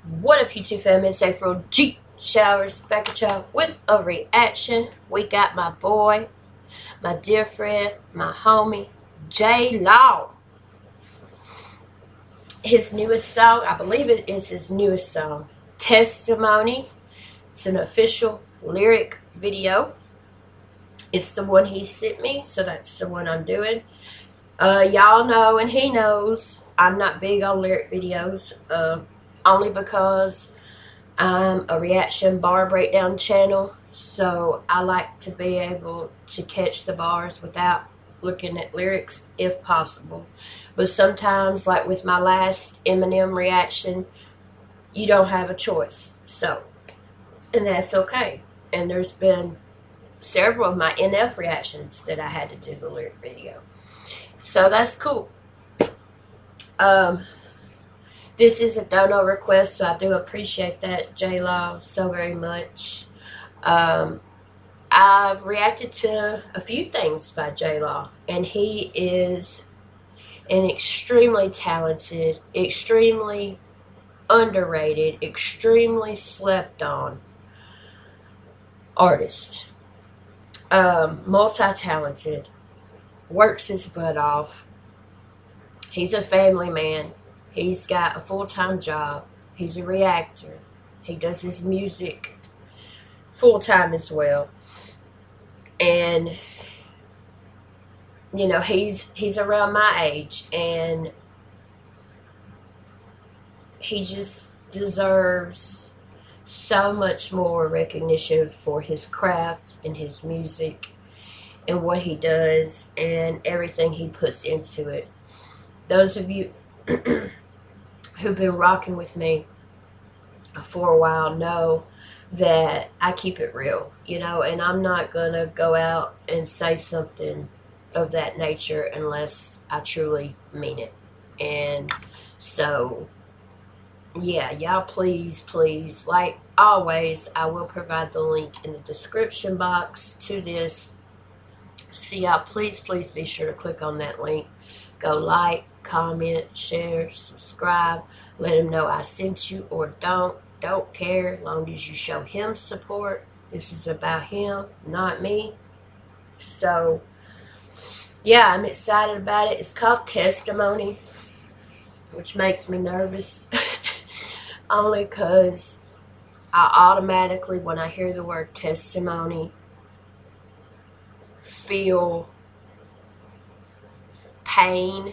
What up, YouTube fam? It's April G Showers back at y'all with a reaction. We got my boy, my dear friend, my homie, Jlaw. His newest song, I believe it is his newest song, Testimony. It's an official lyric video. It's the one he sent me, so that's the one I'm doing. Y'all know, and he knows, I'm not big on lyric videos. Only because I'm a reaction bar breakdown channel, so I like to be able to catch the bars without looking at lyrics if possible. But sometimes, like with my last Eminem reaction, you don't have a choice. So, and that's okay. And there's been several of my NF reactions that I had to do the lyric video. So that's cool. This is a dono request, so I do appreciate that, Jlaw, so very much. I've reacted to a few things by Jlaw, and he is an extremely talented, extremely underrated, extremely slept on artist. Multi-talented, works his butt off. He's a family man. He's got a full-time job. He's a reactor. He does his music full-time as well. And, you know, he's around my age. And he just deserves so much more recognition for his craft and his music and what he does and everything he puts into it. Those of you who've been rocking with me for a while know that I keep it real, you know, and I'm not gonna go out and say something of that nature unless I truly mean it. And so, yeah, y'all please, like always, I will provide the link in the description box to this. So y'all please be sure to click on that link. Go like, comment, share, subscribe. Let him know I sent you, or don't care, as long as you show him support. This is about him, not me. So yeah, I'm excited about it. It's called Testimony, which makes me nervous. Only because I automatically, when I hear the word testimony, feel pain,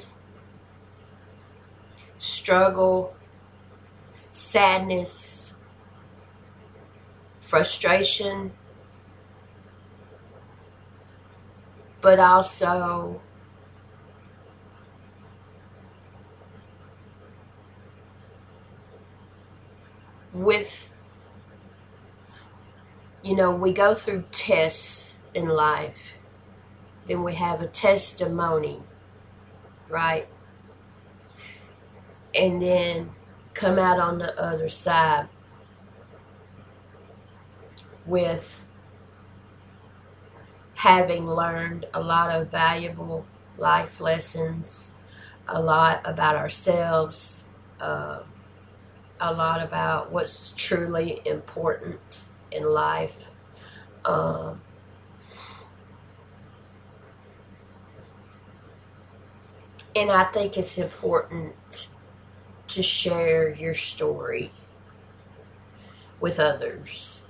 struggle, sadness, frustration, but also with, you know, we go through tests in life, then we have a testimony, right? And then come out on the other side with having learned a lot of valuable life lessons, a lot about ourselves, a lot about what's truly important in life. And I think it's important to share your story with others.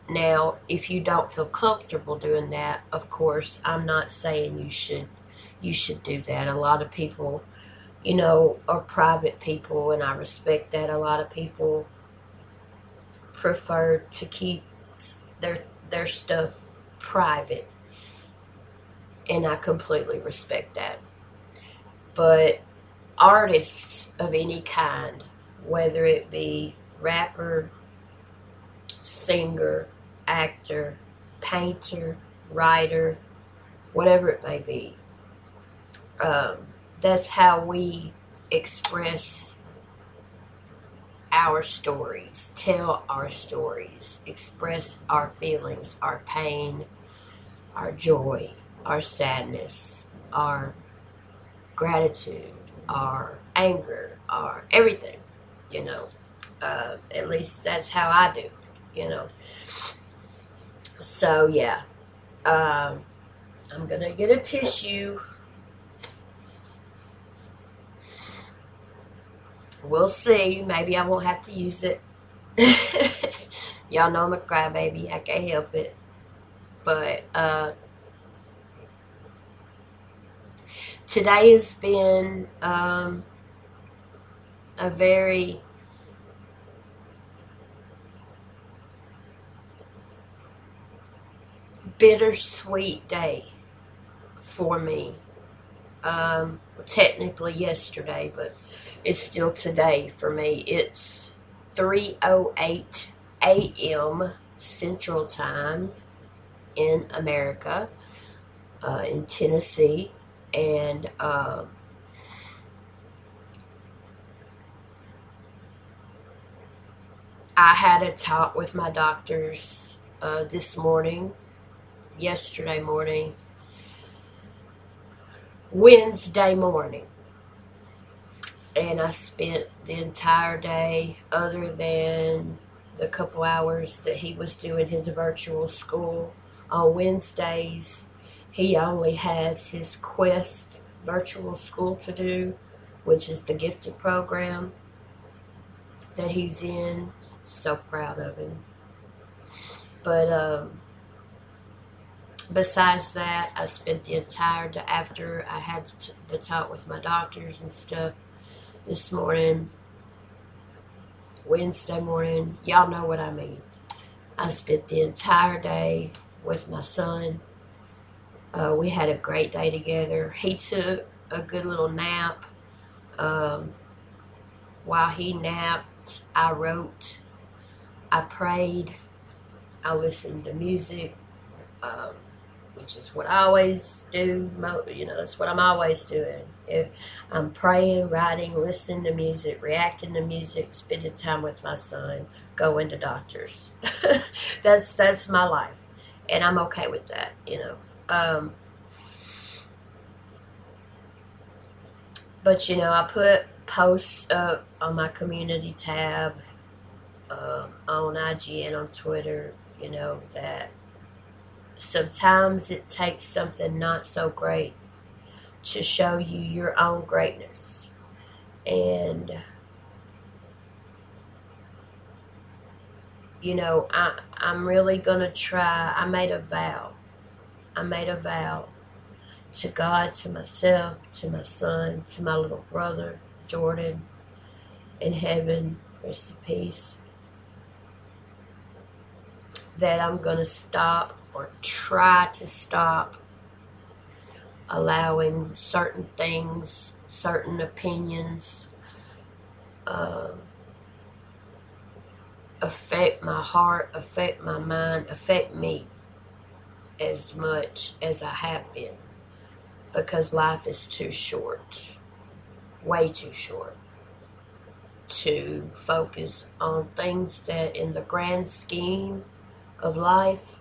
Now, if you don't feel comfortable doing that, of course, I'm not saying you should do that. A lot of people, you know, are private people, and I respect that. A lot of people prefer to keep their stuff private, and I completely respect that. But artists of any kind, whether it be rapper, singer, actor, painter, writer, whatever it may be, that's how we express our stories, tell our stories, express our feelings, our pain, our joy, our sadness, our gratitude, our anger, our everything, you know. At least that's how I do, you know. So, yeah. I'm going to get a tissue. We'll see. Maybe I won't have to use it. Y'all know I'm a crybaby. I can't help it. But today has been a very bittersweet day for me. Technically yesterday, but it's still today for me. It's 3:08 a.m. Central Time in America, in Tennessee, and I had a talk with my doctors this morning, yesterday morning, Wednesday morning. And I spent the entire day, other than the couple hours that he was doing his virtual school on Wednesdays, he only has his Quest virtual school to do, which is the gifted program that he's in. So proud of him. But besides that, I spent the entire day after I had the talk with my doctors and stuff this morning, Wednesday morning. Y'all know what I mean. I spent the entire day with my son. We had a great day together. He took a good little nap. While he napped, I wrote, I prayed, I listened to music, which is what I always do. You know, that's what I'm always doing. If I'm praying, writing, listening to music, reacting to music, spending time with my son, going to doctors. That's my life, and I'm okay with that. You know. But you know, I put posts up on my community tab, on IG and on Twitter. You know that sometimes it takes something not so great to show you your own greatness. And, you know, I'm really going to try. I made a vow. To God, to myself, to my son, to my little brother, Jordan, in heaven, rest in peace, that I'm going to stop, or try to stop, allowing certain things, certain opinions affect my heart, affect my mind, affect me as much as I have been. Because life is too short, way too short, to focus on things that in the grand scheme of life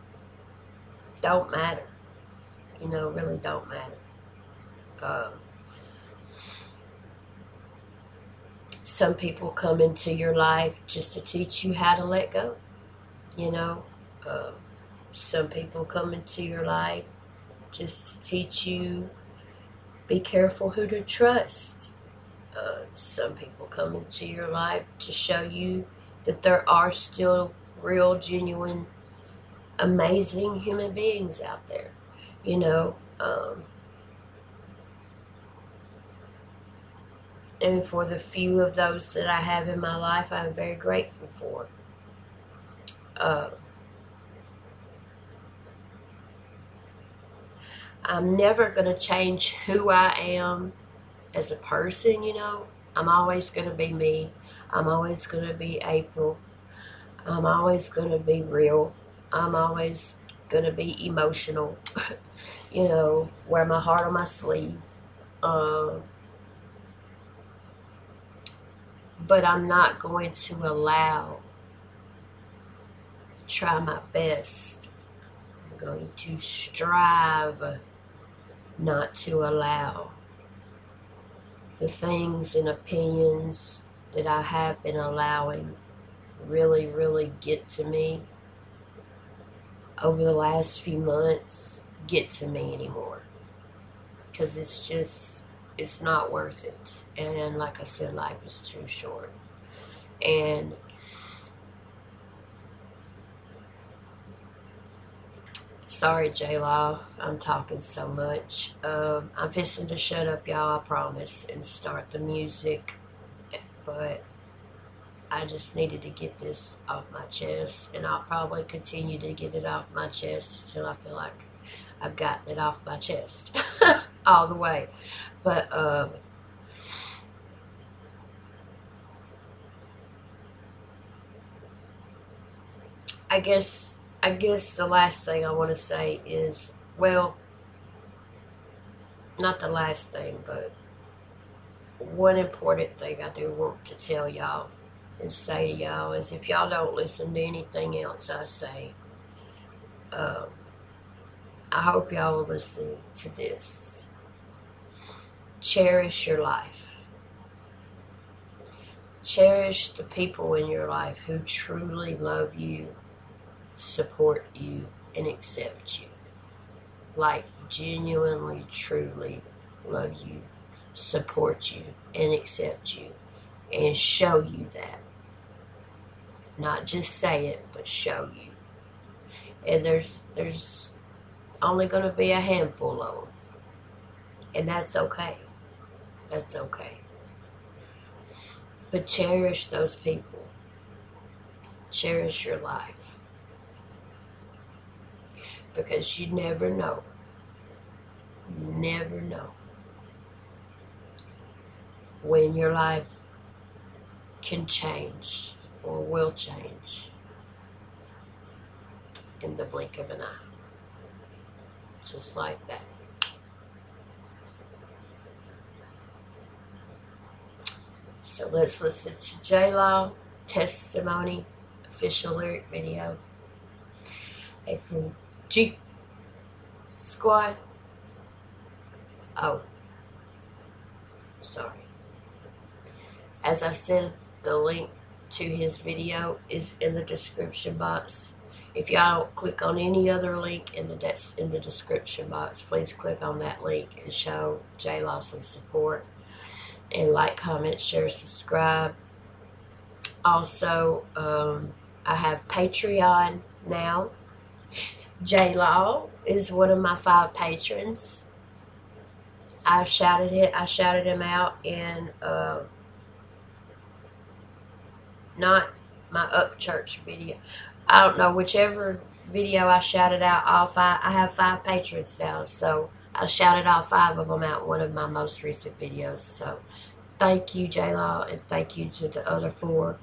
don't matter. You know, really don't matter. Some people come into your life just to teach you how to let go. You know, some people come into your life just to teach you be careful who to trust. Some people come into your life to show you that there are still real, genuine, amazing human beings out there. You know, and for the few of those that I have in my life, I'm very grateful for. I'm never going to change who I am as a person, you know. I'm always going to be me. I'm always going to be April. I'm always going to be real. I'm always going to be emotional. You know, wear my heart on my sleeve. But I'm not going to try my best. I'm going to strive not to allow the things and opinions that I have been allowing really, really get to me over the last few months get to me anymore. Because it's not worth it. And like I said, life is too short. And sorry, Jlaw, I'm talking so much. I'm fixing to shut up, y'all, I promise, and start the music. But I just needed to get this off my chest, and I'll probably continue to get it off my chest until I feel like I've gotten it off my chest all the way. But I guess the last thing I want to say is, well, not the last thing, but one important thing I do want to tell y'all and say to y'all is, if y'all don't listen to anything else I say, I hope y'all will listen to this. Cherish your life. Cherish the people in your life who truly love you, support you, and accept you. Like, genuinely, truly love you, support you, and accept you, and show you that. Not just say it, but show you. And there's only going to be a handful of them. And that's okay. That's okay. But cherish those people. Cherish your life. Because you never know. You never know when your life can change or will change in the blink of an eye. Just like that. So let's listen to Jlaw testimony, official lyric video. April G Squad. Oh, sorry. As I said, the link to his video is in the description box. If y'all don't click on any other link in the description box, please click on that link and show Jlaw some support. And like, comment, share, subscribe. Also, I have Patreon now. Jlaw is one of my 5 patrons. I shouted him out in not my Upchurch video. I don't know, whichever video I shouted out all 5. I have 5 patrons now, so I shouted all 5 of them out in one of my most recent videos. So thank you, Jlaw, and thank you to the other 4.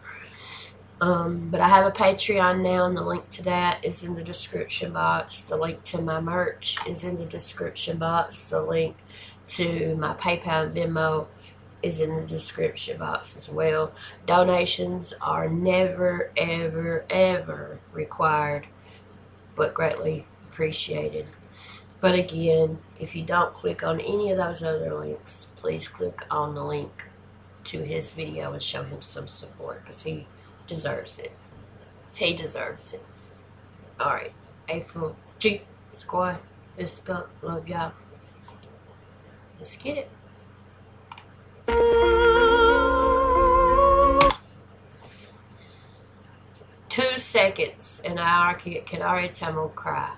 But I have a Patreon now, and the link to that is in the description box. The link to my merch is in the description box. The link to my PayPal and Venmo is in the description box as well. Donations are never, ever, ever required, but greatly appreciated. But again, if you don't click on any of those other links, please click on the link to his video and show him some support, because he deserves it. He deserves it. Alright, April G Squad, fist bump, love y'all. Let's get it. 2 seconds and I can already tell I'm gonna cry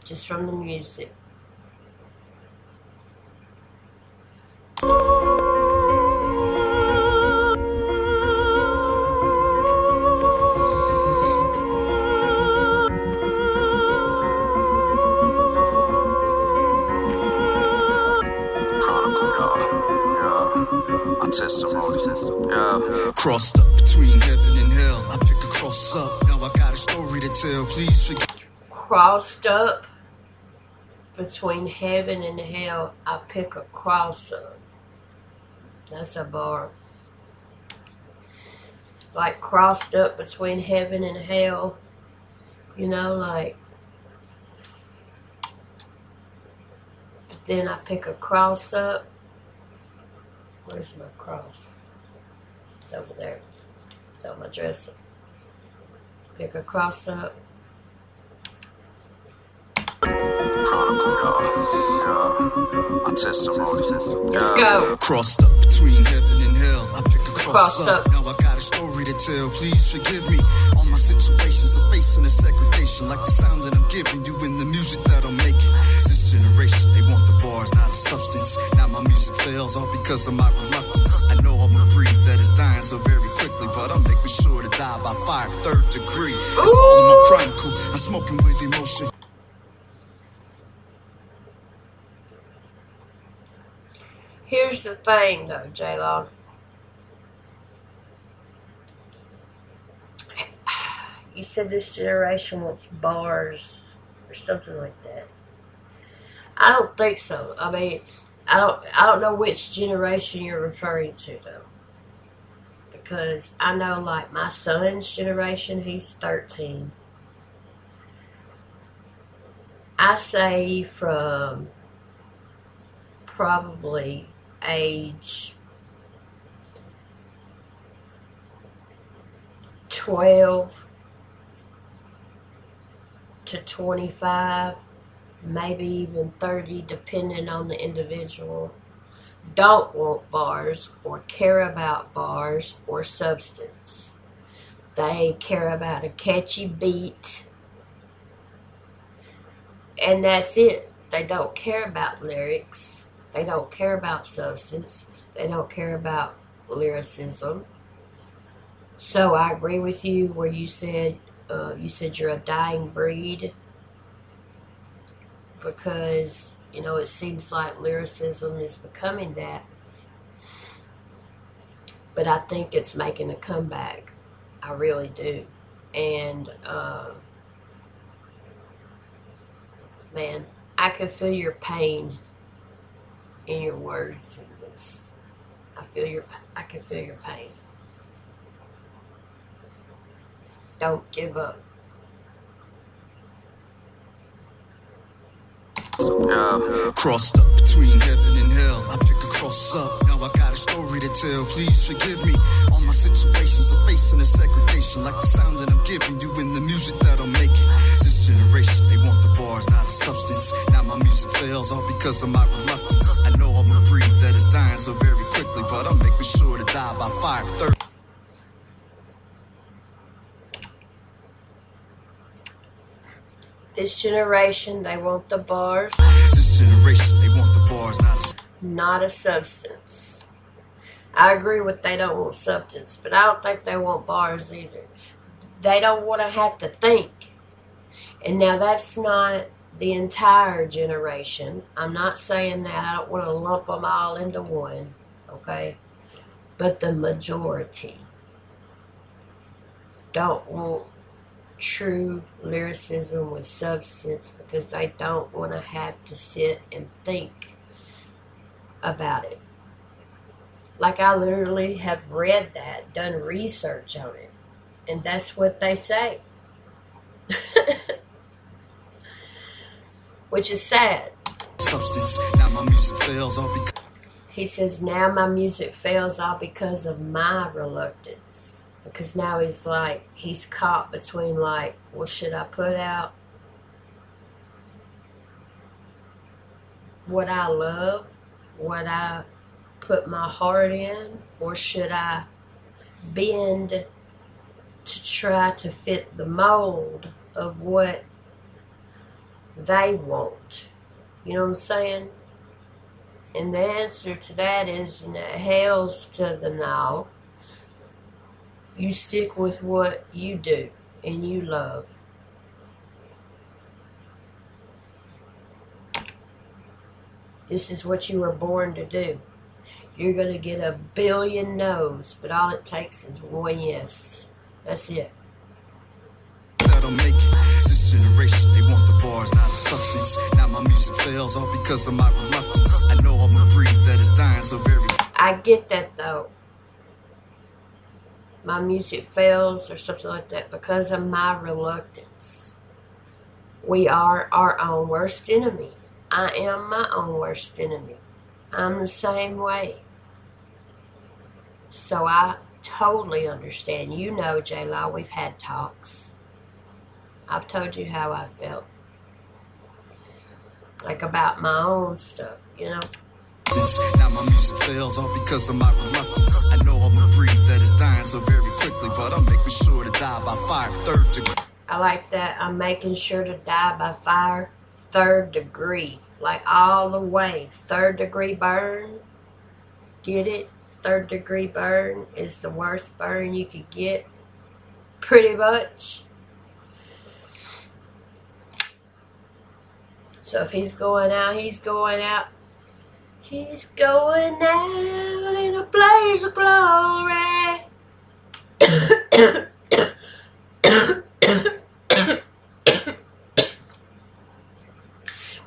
just from the music. Testimony, yeah. Crossed up between heaven and hell. I pick a cross up. Now I got a story to tell. Please forgive. Crossed up between heaven and hell. I pick a cross up. That's a bar. Like, crossed up between heaven and hell. You know, like. But then I pick a cross up. Where's my cross? It's over there. It's on my dresser. Pick a cross up. Chronicle, y'all. My testimony. Let's go. Crossed up between heaven and hell. I pick a cross Cross up. up. Now I got a story to tell. Please forgive me. All my situations are facing a segregation, like the sound that I'm giving you in the music that I'm making. This generation, they want the bars, not a substance. Now my music fails all because of my reluctance. I know I'm a breed that is dying so very quickly, but I'm making sure to die by fire, 3rd degree. It's all in my chronicle. I'm smoking with emotion. Here's the thing, though, Jlaw. You said this generation wants bars or something like that. I don't think so. I mean, I don't know which generation you're referring to, though. Because I know, like, my son's generation, he's 13. I say from probably age 12 to 25, maybe even 30, depending on the individual, don't want bars or care about bars or substance. They care about a catchy beat, and that's it. They don't care about lyrics. They don't care about substance. They don't care about lyricism. So I agree with you where you said you're a dying breed, because, you know, it seems like lyricism is becoming that. But I think it's making a comeback. I really do. And, man, I can feel your pain in your words in this. I can feel your pain. Don't give up. Crossed up between heaven and hell. I pick a cross up. Now I got a story to tell. Please forgive me. All my situations are facing a segregation, like the sound that I'm giving you in the music that I'm making. This generation, they want the bars, not a substance. Now my music fails all because of my reluctance. I know I'm a breed that is dying so very quickly, but I'm making sure to die by fire. This generation, they want the bars. This generation, they want the bars, not a substance. I agree with they don't want substance, but I don't think they want bars either. They don't want to have to think. And now that's not the entire generation. I'm not saying that. I don't want to lump them all into one, okay? But the majority don't want true lyricism with substance, because they don't want to have to sit and think about it. Like, I literally have read that, done research on it, and that's what they say. Which is sad. Substance. Now my music fails all because he says, now my music fails all because of my reluctance. Because now he's like, he's caught between, like, well, should I put out what I love, what I put my heart in, or should I bend to try to fit the mold of what they want? You know what I'm saying? And the answer to that is, hell's to the no. You stick with what you do and you love. This is what you were born to do. You're going to get a billion no's, but all it takes is one yes. That's it. That I'm making. This generation, they want the bars, not a substance. Now my music fails all because of my reluctance. I know I'm a breed that is dying so very. I get that, though. My music fails or something like that because of my reluctance. We are our own worst enemy. I am my own worst enemy. I'm the same way. So I totally understand. You know, Jlaw, we've had talks. I've told you how I felt. Like about my own stuff, you know. Now my music fails all because of my reluctance. I know I'm a breed that is dying so very quickly, but I'm making sure to die by fire, 3rd degree. I like that. I'm making sure to die by fire, 3rd degree. Like all the way. 3rd degree burn. Get it? 3rd degree burn is the worst burn you could get. Pretty much. So if he's going out, he's going out. He's going out in a blaze of glory.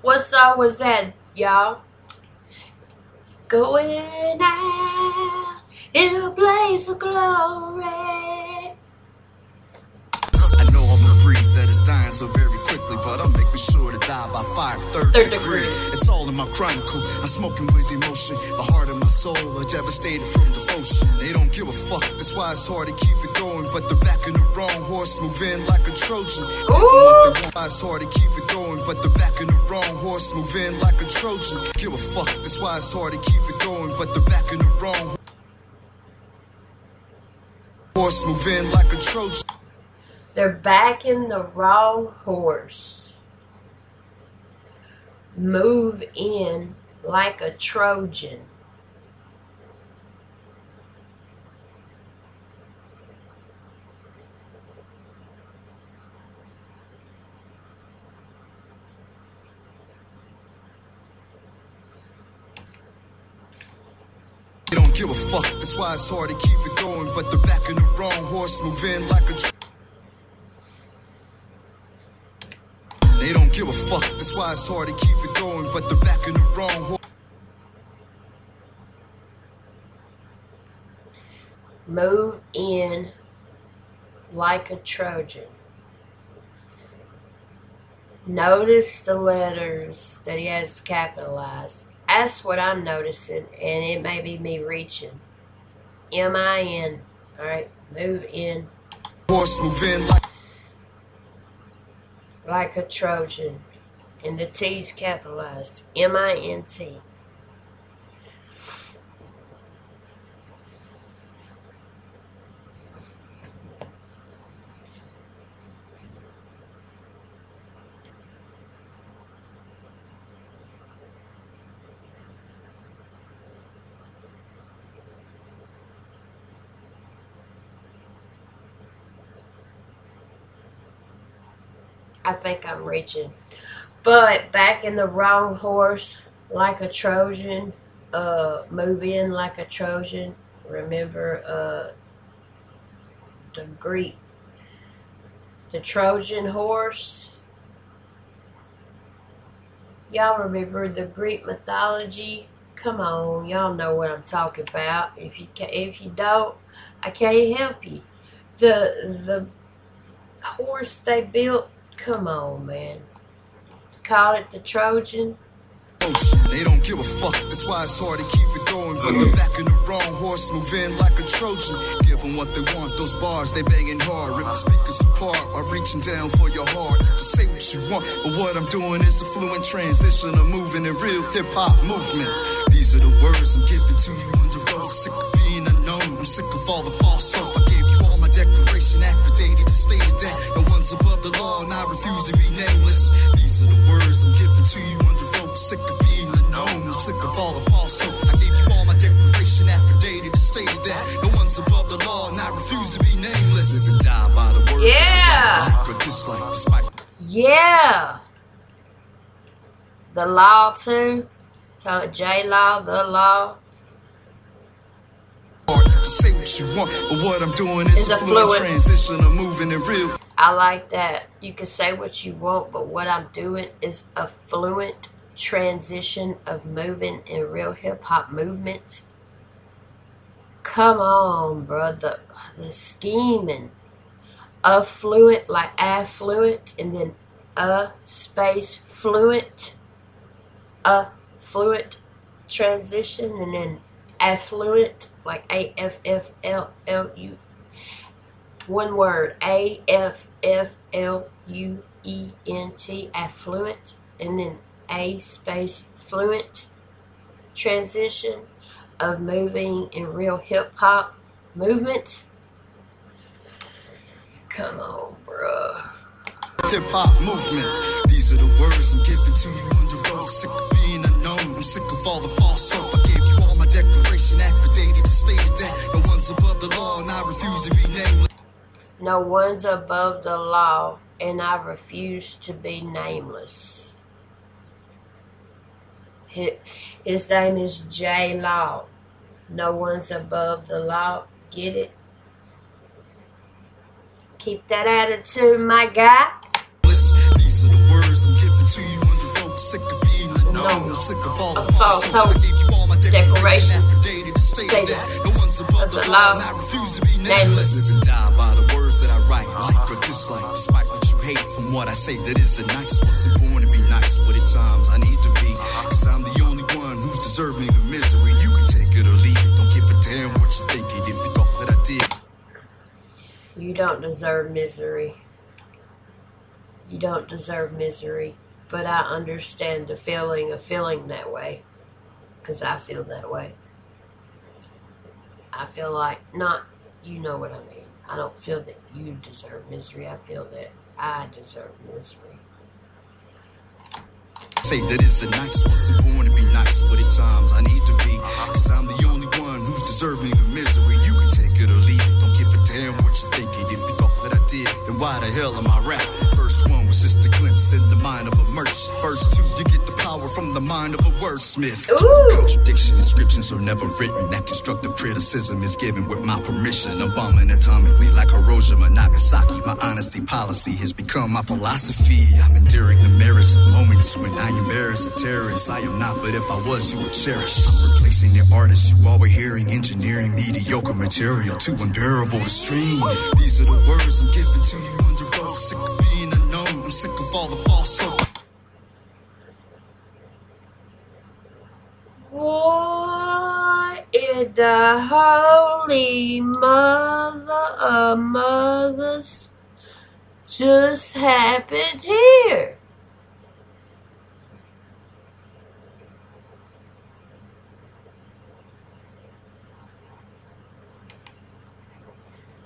What song was that, y'all? Going out in a blaze of glory. I know I'm a breed that is dying so very quickly, but I'm making sure to die by fire, 3rd degree. It's all in my chronicle. I'm smoking with emotion. My heart and my soul are devastated from devotion. They don't give a fuck. That's why it's hard to keep it going. But they're backing the wrong horse, moving like a Trojan. What they want, it's hard to keep it going. But they're backing the wrong horse, moving like a Trojan. Give a fuck. That's why it's hard to keep it going. But they're backing the wrong horse, moving like a Trojan. They're backing the wrong horse. Move in like a Trojan. They don't give a fuck. That's why it's hard to keep it going. But they're backing the wrong horse, moving like a They don't give a fuck, that's why it's hard to keep it going, but they're backing the wrong horse. Move in like a Trojan. Notice the letters that he has capitalized. That's what I'm noticing, and it may be me reaching. M-I-N. Alright, move in. Horse move in like a Trojan. And the T's capitalized. M-I-N-T. I think I'm reaching. But back in the wrong horse like a Trojan. Move in like a Trojan. Remember the Greek. The Trojan horse. Y'all remember the Greek mythology? Come on, y'all know what I'm talking about. If you don't, I can't help you. The horse they built. Come on, man. Call it the Trojan. They don't give a fuck, that's why it's hard to keep it going. But they're backing the wrong horse, moving like a Trojan. Give them what they want, those bars, they banging hard. Rip the speakers apart while reaching down for your heart. You can say what you want, but what I'm doing is a fluent transition of moving in real hip-hop movement. These are the words I'm giving to you under oath. Sick of being unknown, I'm sick of all the false hope. I gave you all my declaration, affidavit, stated that no one's above the law, and I refuse to be nameless. These are the words I'm giving to you under oath. Sick of being unknown, I'm sick of all the false hope. I gave you all my declaration, affidavit, stated that no one's above the law, and I refuse to be nameless. Live and die by the words yeah. Like or dislike, despite. Yeah. The law too. Jlaw, the law. Say what you want, but what I'm doing is a fluent transition of moving in real. I like that. You can say what you want, but what I'm doing is a fluent transition of moving in real hip-hop movement. Come on, bro. The scheming. Affluent, like affluent, and then a space fluent. A fluent transition, and then affluent, like AFFLLU. One word, AFFLUENT, affluent, and then A space fluent, transition of moving in real hip hop movement. Come on, bruh. Hip hop movement. These are the words I'm giving to you under oath. Sick of being unknown. I'm sick of all the false hope. I gave you all my declaration affidavit to state that no one's above the law, and I refuse to be nameless. No one's above the law, and I refuse to be nameless. His name is Jlaw. No one's above the law. Get it? Keep that attitude, my guy. These are the words I'm giving to you under oath. Sick of being unknown. I'm sick of all the false hope. I gave you all my declaration affidavit to state that no one's above the law, and I refuse to be nameless. Live and die by the words that I write, like or dislike, despite what you hate from what I say. That isn't nice. Wasn't born to be nice, but at times I need to be, cause I'm the only one who's deserving of misery. You can take it or leave it. Don't give a damn what you're thinking. If you thought that I did, you don't deserve misery. You don't deserve misery. But I understand the feeling of feeling that way. Because I feel that way. I feel like, you know what I mean. I don't feel that you deserve misery. I feel that I deserve misery. Say that isn't nice. Wasn't born to be nice, but at times I need to be, cause I'm the only one who's deserving of misery. You can take it or leave it. Don't give a damn what you're thinking. If you thought that I did, then why the hell am I rapping? First one was just a glimpse in the mind of a merchant. First two, you get the power from the mind of a wordsmith. Contradiction, inscriptions are never written. That constructive criticism is given with my permission. I'm bombing atomically like Hiroshima, Nagasaki. My honesty policy has become my philosophy. I'm enduring the merits of moments when I embarrass a terrorist. I am not, but if I was, you would cherish. I'm replacing the artists you all were hearing, engineering mediocre material too unbearable to stream. These are the words I'm giving to you under oath. Sick of being unknown. I'm sick of all the false hope. What in the holy mother of mothers just happened here?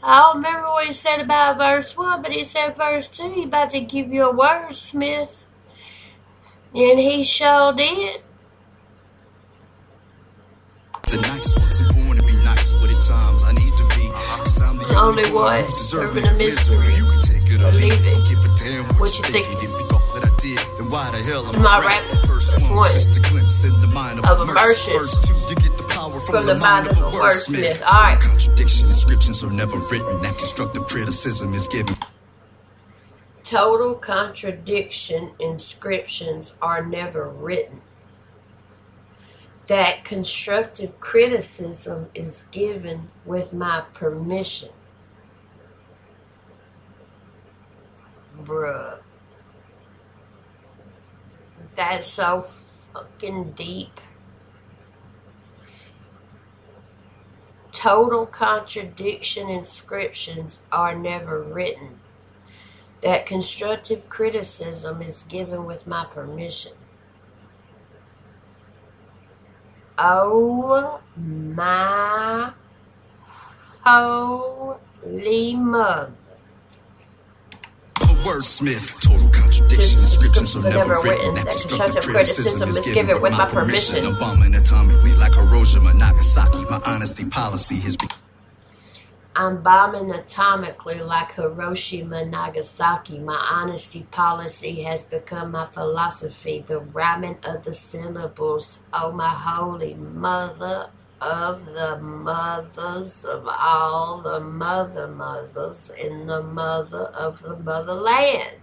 I don't remember what he said about verse 1, but he said verse 2, he about to give you a wordsmith. And he sure did. Nice, wasn't born to be nice, but at times I need to be, cause I'm the only one who's deserving of misery. You can take it or leave it. Don't give a damn what you think. If you thought that I did, then why the hell am I I rapping? First one was just a glimpse in the mind of a merchant. First two, you get the power from the mind of a wordsmith. Alright. Contradiction, inscriptions are never written. That constructive criticism is given. Total contradiction, inscriptions are never written. That constructive criticism is given with my permission. Bruh. That's so fucking deep. Total contradiction, inscriptions are never written. That constructive criticism is given with my permission. Oh my holy mother. Wordsmith, total contradiction, inscriptions are never written. That constructive criticism is given with my permission. I'm bombing atomically like Hiroshima, Nagasaki. My honesty policy has been. I'm bombing atomically like Hiroshima, Nagasaki. My honesty policy has become my philosophy. The rhyming of the syllables. Oh, my holy mother of the mothers of all the mothers in the mother of the motherland.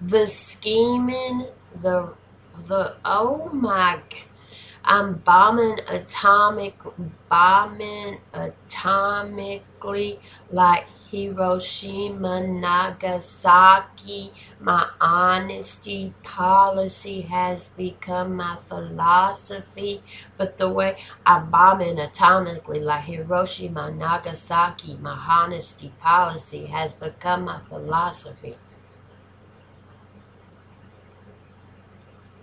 The scheming, the oh my God. I'm bombing atomically like Hiroshima, Nagasaki, my honesty policy has become my philosophy. But the way I'm bombing atomically like Hiroshima, Nagasaki, my honesty policy has become my philosophy.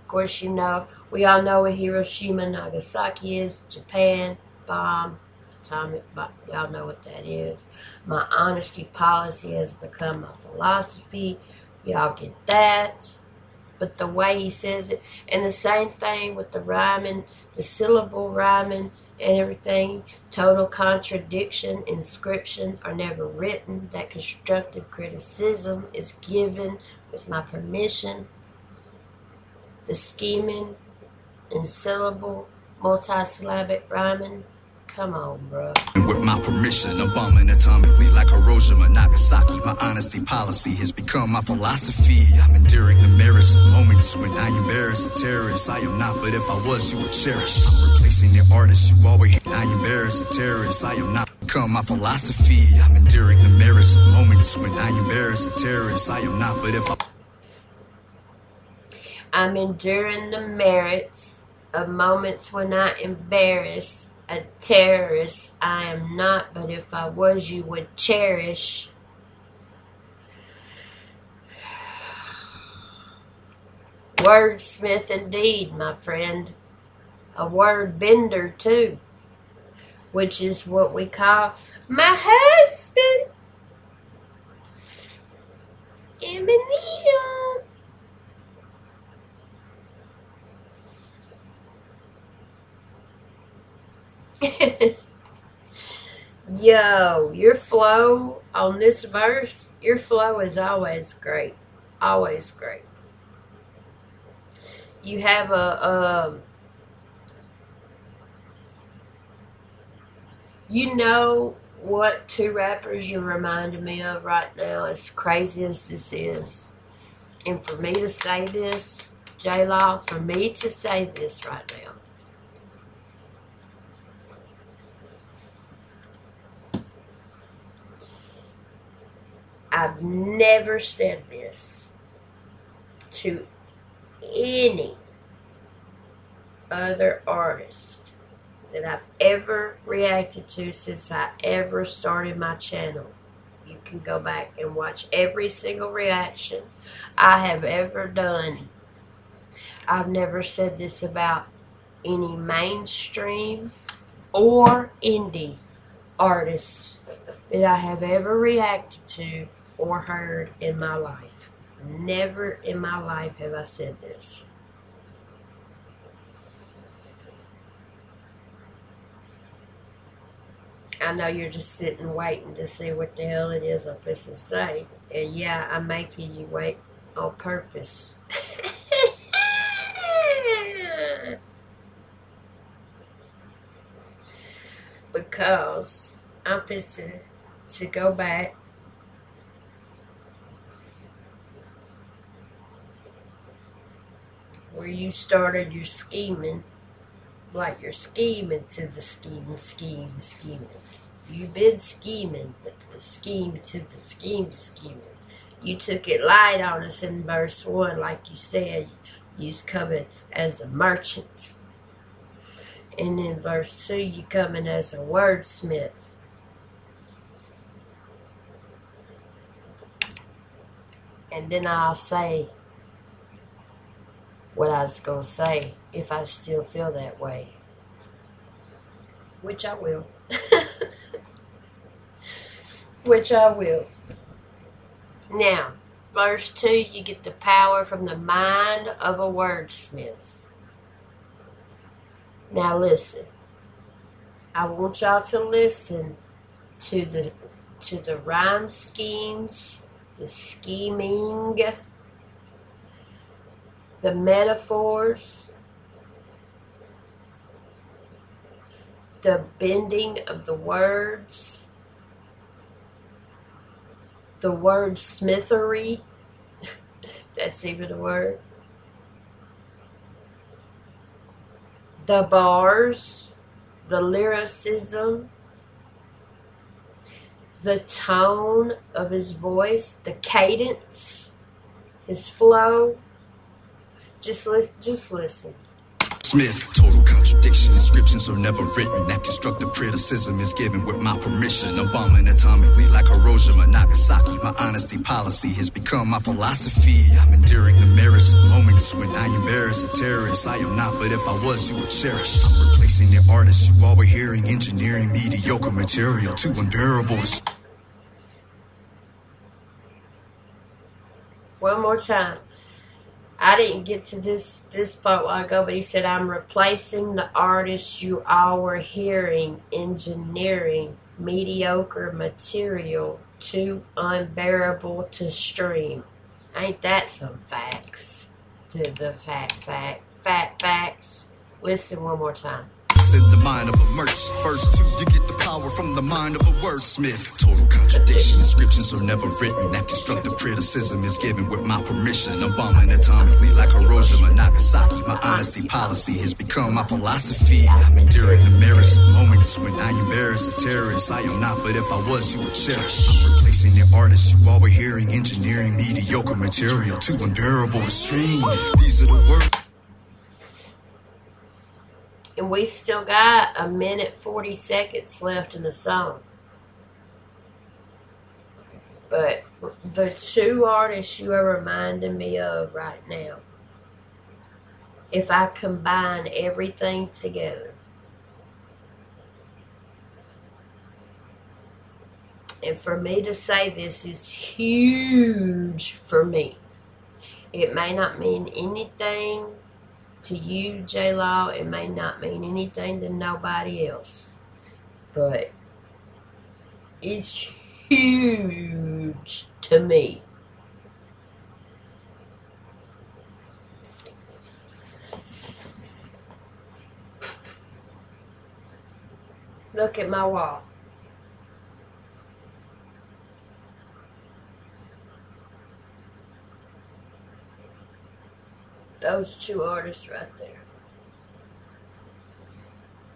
Of course, you know, we all know what Hiroshima, Nagasaki is. Japan, bomb. Atomic, y'all know what that is. My honesty policy has become my philosophy. Y'all get that. But the way he says it, and the same thing with the rhyming, the syllable rhyming and everything, total contradiction, inscription are never written. That constructive criticism is given with my permission. The scheming and syllable, multisyllabic rhyming, come on, bro. With my permission, I'm bombing atomically like Hiroshima, Nagasaki. My honesty policy has become my philosophy. I'm enduring the merits of moments when I embarrass a terrorist. I am not, but if I was, you would cherish. I'm replacing the artist you always hate. I embarrass a terrorist. I am not, become my philosophy. I'm enduring the merits of moments when I embarrass a terrorist. I am not, but if I'm enduring the merits of moments when I embarrass a terrorist. I am not, but if I was, you would cherish. Wordsmith indeed, my friend. A word bender too, which is what we call my husband, Eminem. Yo, your flow on this verse, your flow is always great. Always great. You have you know what two rappers you're reminding me of right now, as crazy as this is. And for me to say this, Jlaw, for me to say this right now, I've never said this to any other artist that I've ever reacted to since I ever started my channel. You can go back and watch every single reaction I have ever done. I've never said this about any mainstream or indie artists that I have ever reacted to or heard in my life. Never in my life have I said this. I know you're just sitting waiting to see what the hell it is I'm supposed to say. And yeah, I'm making you wait on purpose. Because I'm fixing to go back where you started your scheming, like you're scheming to the scheming. You've been scheming, but the scheme to the scheming. You took it light on us in verse 1, like you said, you's coming as a merchant. And in verse 2, you coming as a wordsmith. And then I'll say what I was going to say if I still feel that way. Which I will. Which I will. Now, verse 2, you get the power from the mind of a wordsmith. Now listen. I want y'all to listen to the rhyme schemes, the scheming, the metaphors, the bending of the words, the wordsmithery, that's even a word, the bars, the lyricism, the tone of his voice, the cadence, his flow. Just listen. Smith, total contradiction. Inscriptions are never written. That constructive criticism is given with my permission. I'm bombing atomically like Hiroshima, Nagasaki. My honesty policy has become my philosophy. I'm enduring the merits of moments when I embarrass a terrorist. I am not, but if I was, you would cherish. I'm replacing the artists you all were hearing. Engineering mediocre material too unbearable to... One more time. I didn't get to this part a while ago, but he said, I'm replacing the artists you all were hearing, engineering mediocre material too unbearable to stream. Ain't that some facts? To the facts. Listen one more time. In the mind of a merch. First two, you get the power from the mind of a wordsmith. Total contradiction. Inscriptions are never written. That constructive criticism is given with my permission. I'm bombing atomically like Hiroshima, Nagasaki. My honesty policy has become my philosophy. I'm enduring the merits of moments when I embarrass a terrorist. I am not, but if I was, you would cherish. I'm replacing the artists you all were hearing. Engineering mediocre material too unbearable to stream. These are the words. And we still got 1:40 left in the song. But the two artists you are reminding me of right now, if I combine everything together, and for me to say this is huge for me. It may not mean anything to you, Jlaw. It may not mean anything to nobody else. But it's huge to me. Look at my wall. Those two artists right there.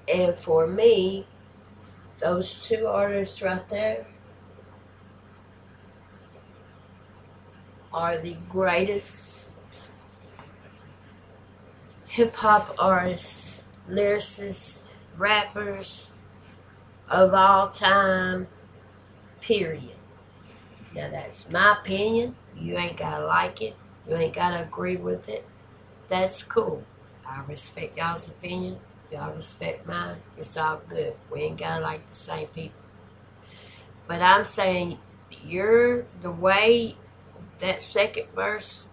And for me, those two artists right there are the greatest hip-hop artists, lyricists, rappers of all time, period. Now that's my opinion. You ain't gotta like it. You ain't gotta agree with it. That's cool. I respect y'all's opinion. Y'all respect mine. It's all good. We ain't gotta like the same people. But I'm saying the way that second verse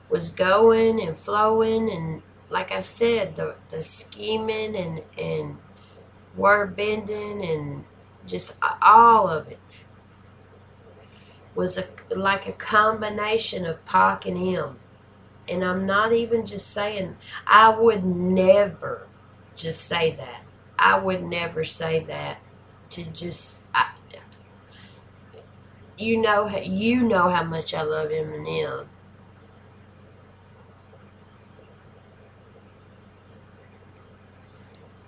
was going and flowing, and like I said, the scheming and word bending and just all of it was like a combination of Pac and M. And I'm not even just saying, I would never just say that. I would never say that to just, you know how much I love Eminem.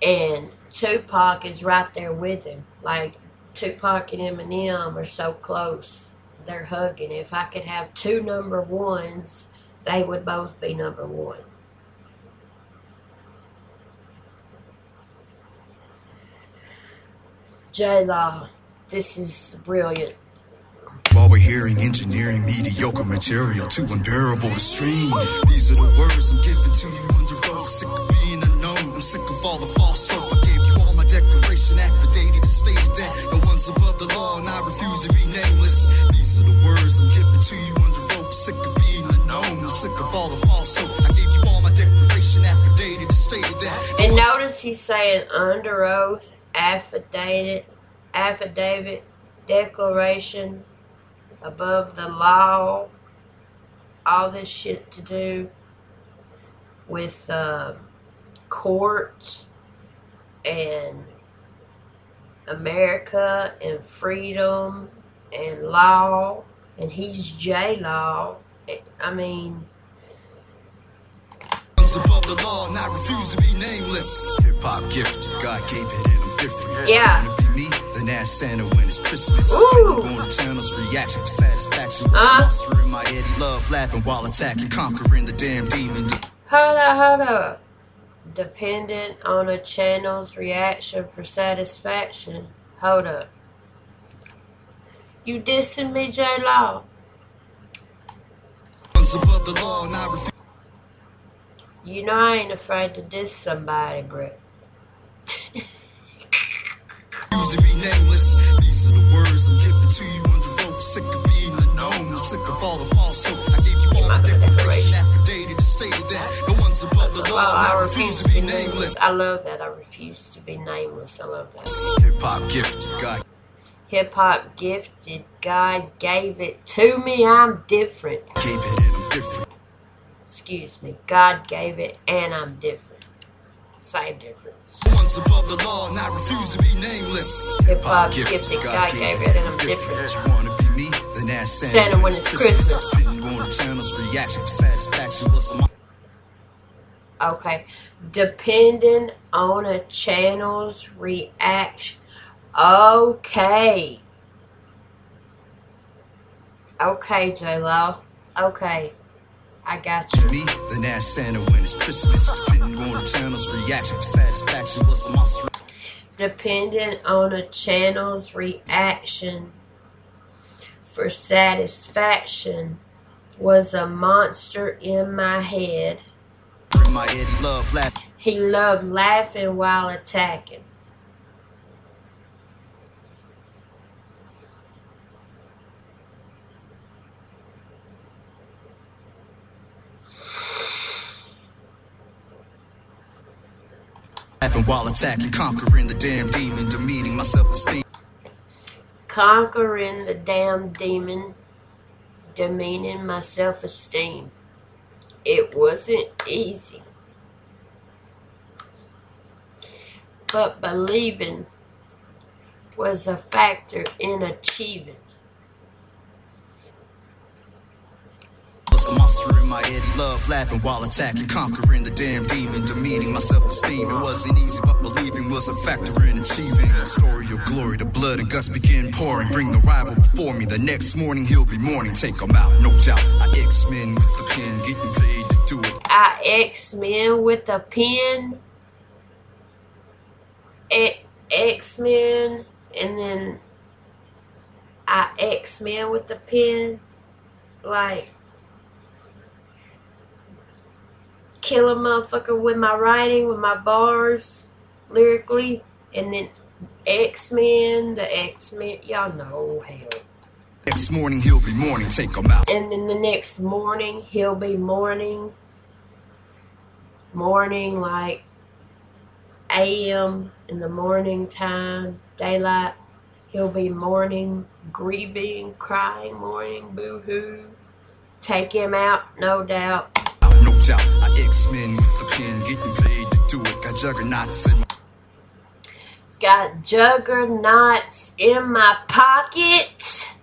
And Tupac is right there with him. Like, Tupac and Eminem are so close. They're hugging. If I could have two number ones, they would both be number one. Jlaw, this is brilliant. While we're hearing engineering mediocre material too unbearable to stream. These are the words I'm giving to you under oath. Sick of being unknown. I'm sick of all the false hope. I gave you all my declaration affidavit that stated that no one's above the law and I refuse to be nameless. These are the words I'm giving to you under oath. Sick of being unknown. I'm sick of all the false hope. I gave you all my declaration affidavit that stated that. And notice he's saying under oath, affidavit, declaration, above the law, all this shit to do with court and America and freedom and law, and he's Jlaw. I mean, above the law and I refuse to be nameless. Hip hop gifted, God gave it and I'm different. Yeah. Be me, then then ask Santa when it's Christmas. Ooh. Going to channels, reaction for satisfaction. What's the monster in my head? He love laughing while attacking, conquering the damn demon. Hold up. Dependent on a channel's reaction for satisfaction. Hold up. You dissing me, Jlaw? Above the law, and I refuse You know I ain't afraid to diss somebody, bro. to be nameless. These are the words I'm giving to you under rope. Sick of being unknown. I'm sick of all the false hope. I gave you all the declaration affidavit to state that no one's above the law. And I refuse to be nameless. I love that. I refuse to be nameless. I love that. Hip hop gifted, God. Hip hop gifted. God gave it to me. I'm different. Gave it and I'm different. Excuse me. God gave it and I'm different. Same difference. No one's above the law and I refuse to be nameless. Hip hop gifted. God gave it and I'm different. You wanna be me? Then ask Santa when it's Christmas. Going to channels, reaction for satisfaction. Okay. Depending on a channel's reaction. Okay. Okay, Jlaw. Okay. I got you. Me, then ask Santa when it's Christmas. Depending on the channel's reaction for satisfaction. What's a monster? Depending on a channel's reaction for satisfaction was a monster in my head. In my head, he loved laughing. He loved laughing while attacking. Laughing while attacking, conquering the damn demon, demeaning my self-esteem. Conquering the damn demon, demeaning my self-esteem. It wasn't easy. But believing was a factor in achieving. Was a monster in my head, he loved laughing while attacking, conquering the damn demon, demeaning my self-esteem. It wasn't easy, but believing was a factor in achieving. A story of glory, the blood and guts begin pouring. Bring the rival before me, the next morning he'll be mourning. Take him out, no doubt. I X-Men with the pen, getting paid to do it. I X-Men with a pen. X-Men, and then I X-Men with the pen. Like, kill a motherfucker with my writing, with my bars, lyrically, and then X-Men, the X-Men, y'all know, hell. Next morning he'll be mourning, take him out. And then the next morning he'll be mourning like AM in the morning time, daylight. He'll be mourning, grieving, crying, mourning, boo-hoo. Take him out, no doubt. No doubt, I X-Men with the pen, getting paid to do it. Got juggernauts in my Got juggernauts in my pocket.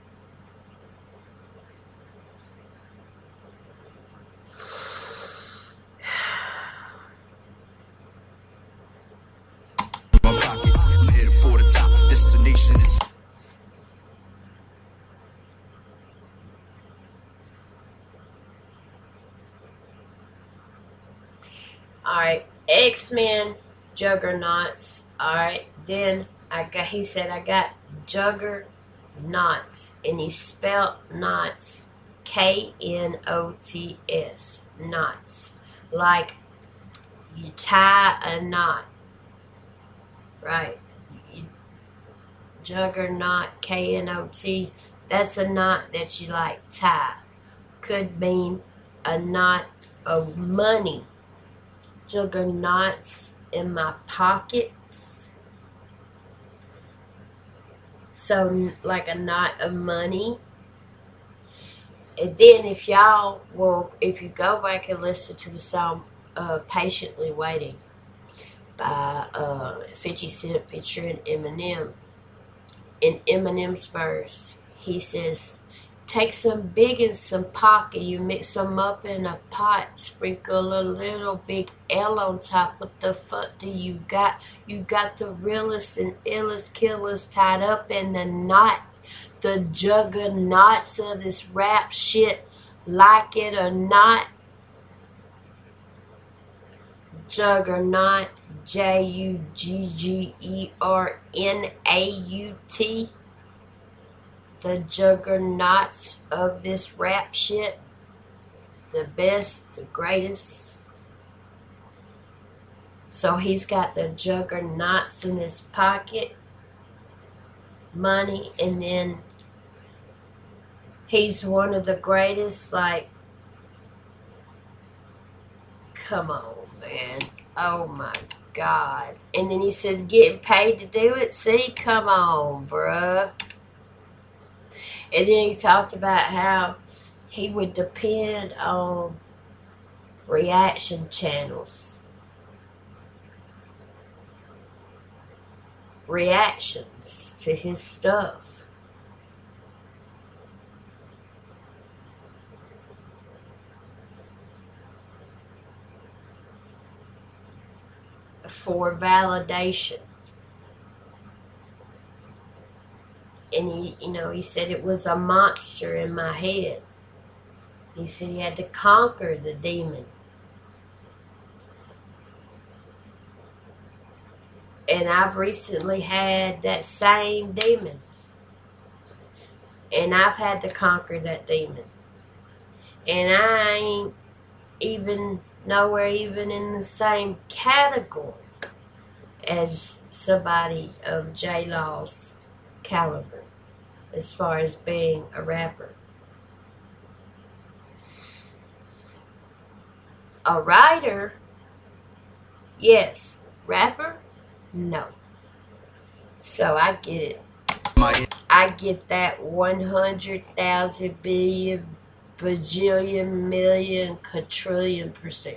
pockets. I'm headed for the top. Destination is. Alright, X-Men, juggernauts. Alright, then he said I got juggernauts, and he spelled knots, K-N-O-T-S, knots, like you tie a knot, right? Juggernaut, K-N-O-T, that's a knot that you like tie. Could mean a knot of money. Juggernauts in my pockets. So, like a knot of money. And then if you go back and listen to the song Patiently Waiting by 50 Cent featuring Eminem, in Eminem's verse, he says, Take some big and some pocket. You mix them up in a pot. Sprinkle a little big L on top. What the fuck do you got? You got the realest and illest killers tied up in the knot. The juggernauts of this rap shit. Like it or not. Juggernaut. Juggernaut. The juggernauts of this rap shit. The best, the greatest. So he's got the juggernauts in his pocket. Money. And then he's one of the greatest. Like, come on, man. Oh my God. And then he says getting paid to do it. See, come on, bruh. And then he talked about how he would depend on reaction channels. Reactions to his stuff. For validation. And he said it was a monster in my head. He said he had to conquer the demon. And I've recently had that same demon. And I've had to conquer that demon. And I ain't even nowhere even in the same category as somebody of Jlaw's caliber as far as being a rapper. A writer, yes. Rapper, no. So I get it. I get that 100,000 billion, bajillion, million, quadrillion %.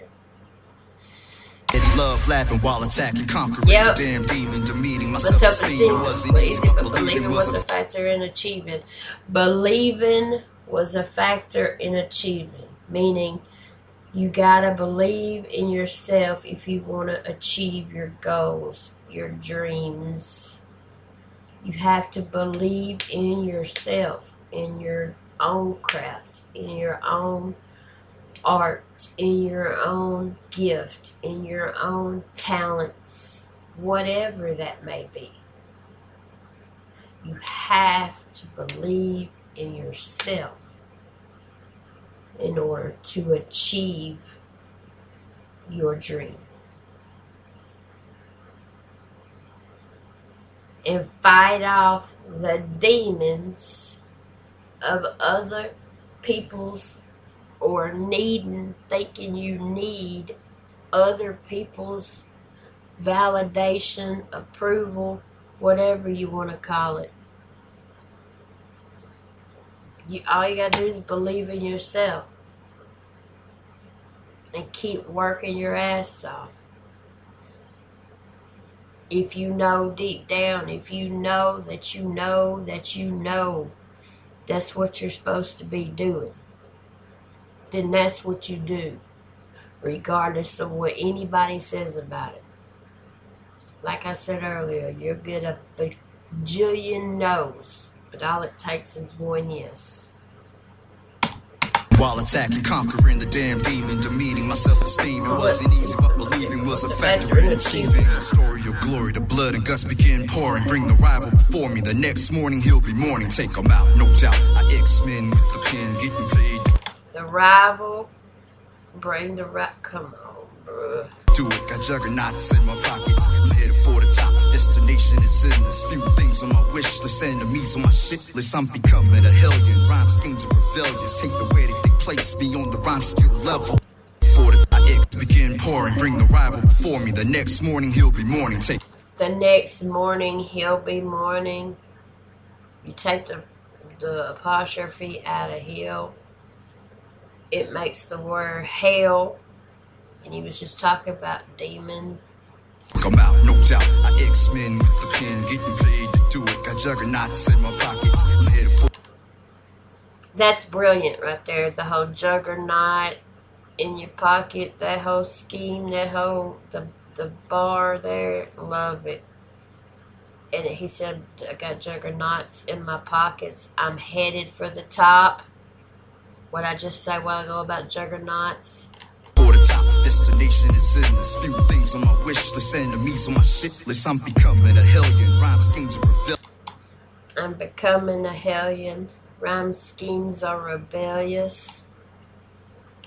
Love laughing while attacking, conquering the damn demon, demeaning my self-esteem. Wasn't easy, but believing was a factor in achieving. Believing was a factor in achieving, meaning you gotta believe in yourself if you want to achieve your goals, your dreams. You have to believe in yourself, in your own craft, in your own art, in your own gift, in your own talents, whatever that may be. You have to believe in yourself in order to achieve your dream. And fight off the demons of other people's or thinking you need other people's validation, approval, whatever you want to call it. All you gotta do is believe in yourself and keep working your ass off. If you know deep down, if you know that you know that you know that's what you're supposed to be doing, then that's what you do, regardless of what anybody says about it. Like I said earlier, you'll get a bajillion no's, but all it takes is one yes. While attacking, conquering the damn demon, demeaning my self-esteem. It wasn't easy, but believing was a factor in achieving. A story of glory, the blood and guts begin pouring. Bring the rival before me, the next morning he'll be mourning. Take him out, no doubt. I X-Men with the pen, getting paid. The rival, bring the rap. Come on, bruh. Do it, got juggernauts in my pockets. I'm headed for the top. Destination is endless. Few things on my wish list, enemies on my shit list. I'm becoming a hellion. Rhyme schemes are rebellious. Hate the way that they place me on the rhyme skill level. For the X begin pouring. Bring the rival before me. The next morning he'll be mourning. The next morning he'll be mourning. You take the apostrophe out of he'll. It makes the word hell. And he was just talking about demon. Come out, no doubt. I X-Men with the pen, getting paid to do it. Got juggernauts in my pockets. I'm headed for. That's brilliant right there. The whole juggernaut in your pocket, that whole scheme, the bar there, love it. And he said, I got juggernauts in my pockets. I'm headed for the top. What I just said a while ago about juggernauts. For the top, destination is endless. Few things on my wish list, enemies on my shit list. I'm becoming a hellion. Rhyme schemes are rebellion. I'm becoming a hellion. Rhyme schemes are rebellious.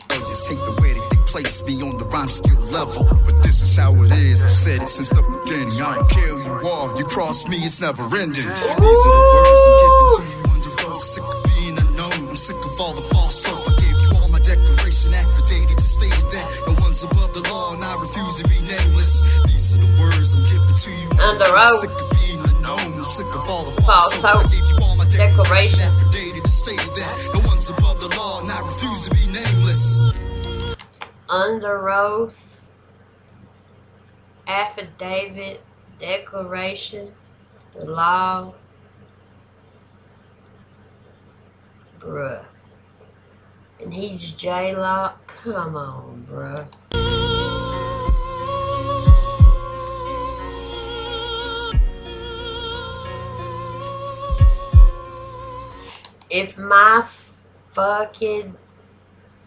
Hate the way that they place me on the rhyme skill level, but this is how it is. I've said it since the beginning. I don't care who you are, you cross me, it's never ending. These are the words I'm giving to you under oath. Sick of being unknown, I'm sick of all the false hope. I gave you all my declaration, affidavit to state that no one's above the law, and I refuse to be nameless. These are the words I'm giving to you under oath. Sick of being unknown, I'm sick of all the false hope. I gave you all my declaration, affidavit to state that no one's above the law, and I refuse to be nameless. Under oath, affidavit, declaration, the law. Bruh. And he's Jlaw. Come on, bruh. If my fucking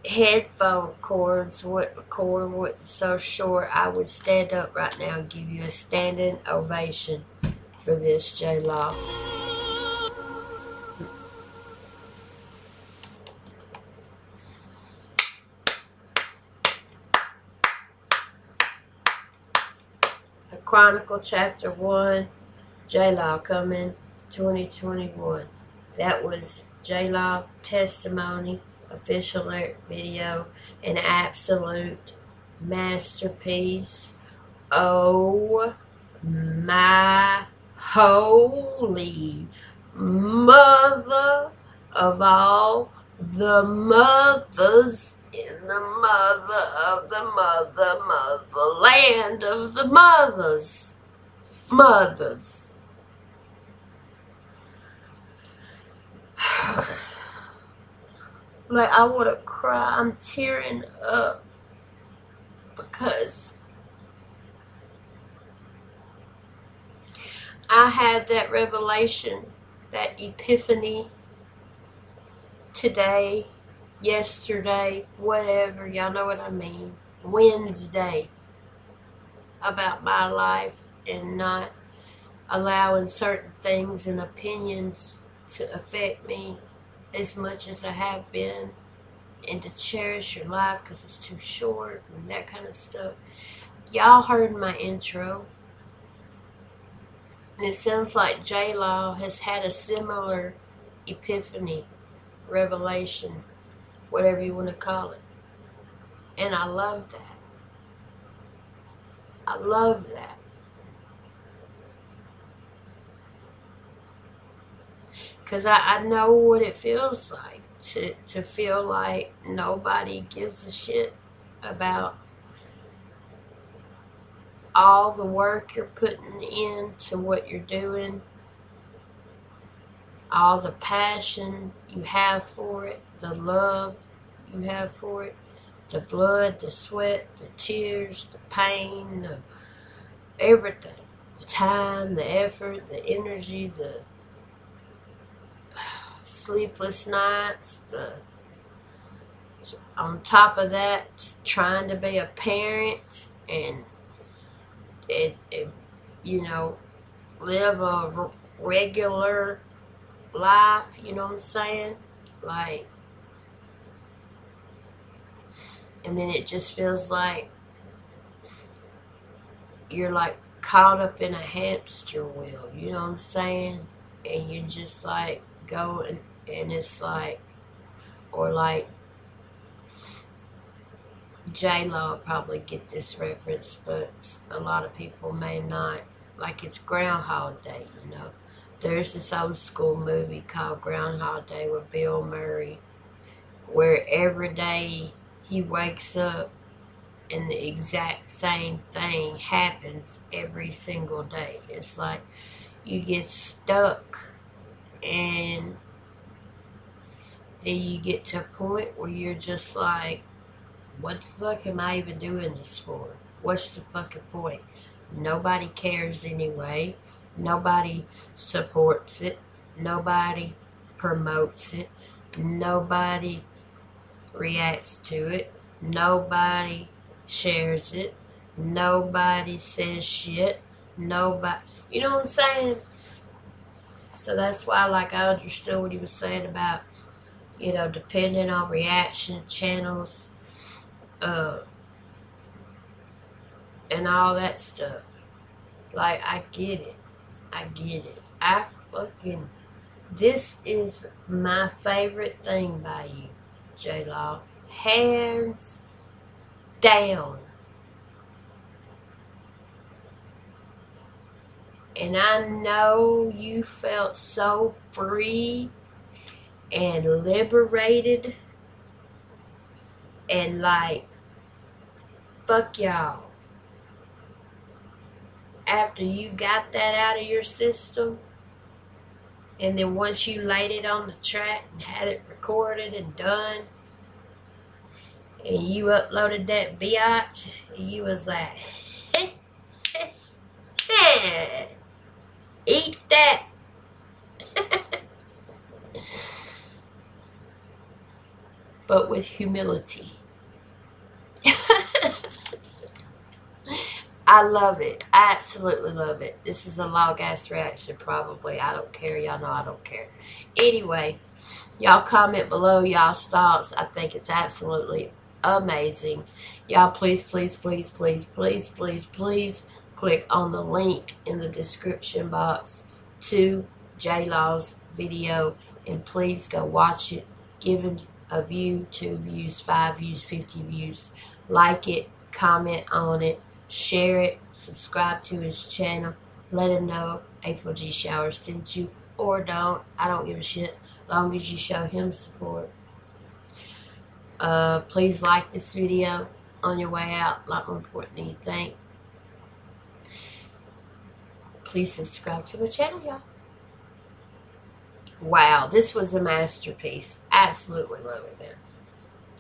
headphone cord wasn't so short, I would stand up right now and give you a standing ovation for this, Jlaw. The Chronicle Chapter 1, Jlaw coming 2021. That was Jlaw testimony. Official video, an absolute masterpiece. Oh my holy mother of all the mothers in the mother of the motherland of the mothers. Like, I want to cry. I'm tearing up because I had that revelation, that epiphany today, yesterday, whatever, y'all know what I mean, Wednesday, about my life and not allowing certain things and opinions to affect me as much as I have been, and to cherish your life because it's too short and that kind of stuff. Y'all heard my intro, and it sounds like Jlaw has had a similar epiphany, revelation, whatever you want to call it, and I love that. I love that. Because I know what it feels like to feel like nobody gives a shit about all the work you're putting into what you're doing, all the passion you have for it, the love you have for it, the blood, the sweat, the tears, the pain, everything, the time, the effort, the energy, the sleepless nights, on top of that, trying to be a parent and live a regular life, you know what I'm saying? Like, and then it just feels like you're like caught up in a hamster wheel, you know what I'm saying? And you just like go and it's like, or like Jlaw probably get this reference, but a lot of people may not. Like, it's Groundhog Day, you know. There's this old school movie called Groundhog Day with Bill Murray, where every day he wakes up and the exact same thing happens every single day. It's like you get stuck and then you get to a point where you're just like, what the fuck am I even doing this for? What's the fucking point? Nobody cares anyway. Nobody supports it. Nobody promotes it. Nobody reacts to it. Nobody shares it. Nobody says shit. Nobody, you know what I'm saying? So that's why, like, I understood what he was saying about, you know, depending on reaction channels, and all that stuff. Like, I get it. I get it. This is my favorite thing by you, Jlaw. Hands down. And I know you felt so free and liberated and like, fuck y'all. After you got that out of your system, and then once you laid it on the track and had it recorded and done, and you uploaded that biatch, you was like, eat that. But with humility. I love it. I absolutely love it. This is a long ass reaction, probably. I don't care. Y'all know I don't care. Anyway, y'all comment below y'all's thoughts. I think it's absolutely amazing. Y'all please, please, please, please, please, please, please click on the link in the description box to Jlaw's video, and please go watch it. Give him a view, 2 views, 5 views, 50 views. Like it, comment on it, share it, subscribe to his channel. Let him know April G. Shower sent you, or don't. I don't give a shit, long as you show him support. Please like this video on your way out, a lot more important than you think. Please subscribe to my channel, y'all. Wow, this was a masterpiece. Absolutely love it, man.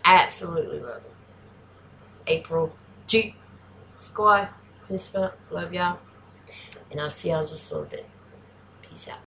Absolutely love it. April G. Squad. Fist bump. Love y'all. And I'll see y'all in just a little bit. Peace out.